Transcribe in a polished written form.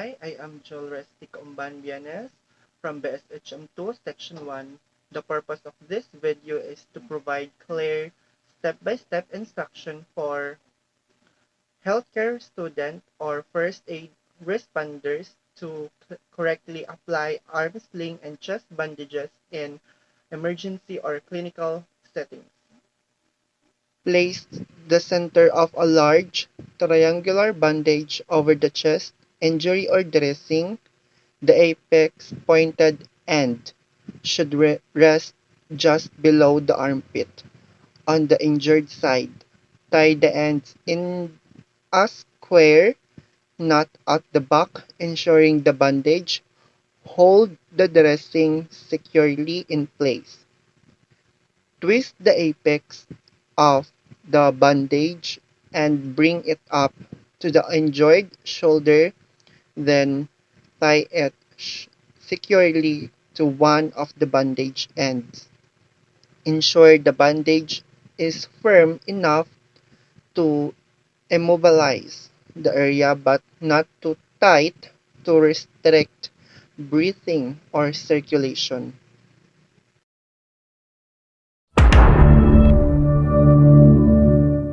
Hi, I am Joel Restic Umban Vianes from BSHM2 Section 1. The purpose of this video is to provide clear step-by-step instruction for healthcare student or first aid responders to correctly apply arm sling and chest bandages in emergency or clinical settings. Place the center of a large triangular bandage over the chest injury or dressing. The apex pointed end should rest just below the armpit on the injured side. Tie the ends in a square knot at the back, ensuring the bandage hold the dressing securely in place. Twist the apex of the bandage and bring it up to the injured shoulder, then tie it securely to one of the bandage ends. Ensure the bandage is firm enough to immobilize the area but not too tight to restrict breathing or circulation.